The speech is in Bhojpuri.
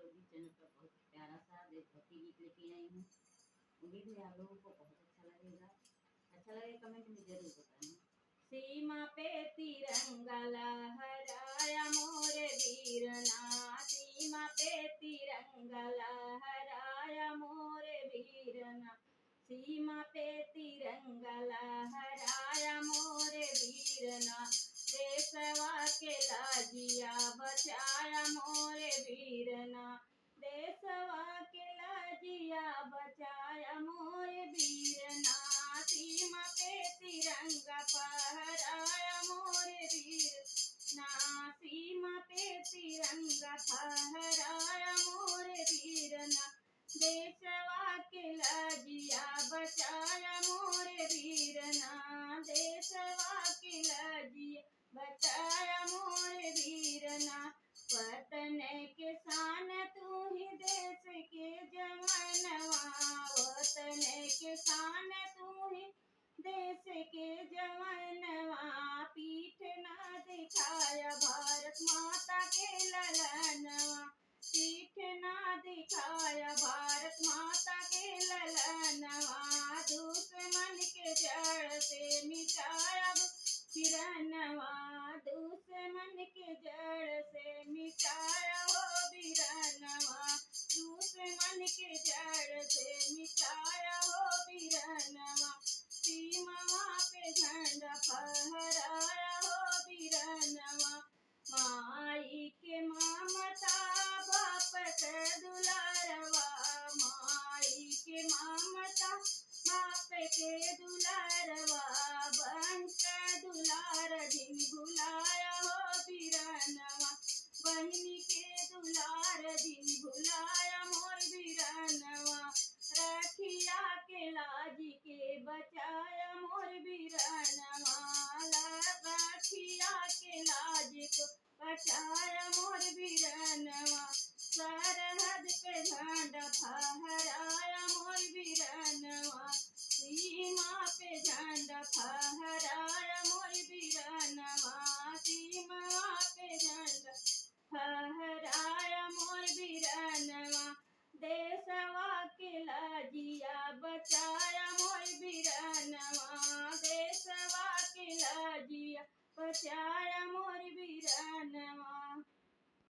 लोग भी चैनल पर बहुत प्यारा सा देशभक्ति गीत लेके आई हूँ। उम्मीद है आप लोगों को बहुत अच्छा लगेगा। अच्छा लगे कमेंट में जरूर बताना। सीमा पे तिरंगा लहराया मोरे वीरना, सीमा पे तिरंगा लहराया मोरे वीरना, सीमा पे तिरंगा लहराया मोरे वीरना, देशवा के लाजिया बचाया मोरे वीरना, देशवा के लाजिया बचाया मोरे वीरना, सीमा पे तिरंगा फहराया मोरे वीरना, सीमा पे तिरंगा फहराया मोरे वीरना, देशवा के लाजिया बचाया मोरे वीरना, देशवा के लाजिया बचाया मोरे वीरना, वतन के शान तू ही देश के जवानवा, वतन के शान तू ही देश के जवानवा, पीठ ना दिखाया भारत माता के ललनवा, पीठ ना दिखाया भारत माता के ललनवा, दुश्मन के जड़ से मिटाया वीरनवा, दुश्मन के जड़ से मिटाया हो वीरनवा, दुश्मन के जड़ से मिटाया हो वीरनवा, सीमा पे झंडा फहराया हो वीरनवा, माई के ममता बाप के दुलारवा, माई के ममता बाप के दुलारवा, वंश दुलार दिन भुलाया हो वीरनवा, बहनी के दुलार दिन भुलाया मोर वीरनवा, रखिया के लाज के बचाया मोर वीरनवा, रखिया के लाज को बचाया मोर वीरनवा, सरहद पे झंडा फहराया मोर वीरनवा, सीमा पे झंडा फहराया मोर वीरनवा, सीमा पे झंडा फहराया मोर वीरनवा, देशवा के लाजिया बचाया मोर वीरनवा, देशवा के लाजिया बचाया मोर वीरनवा।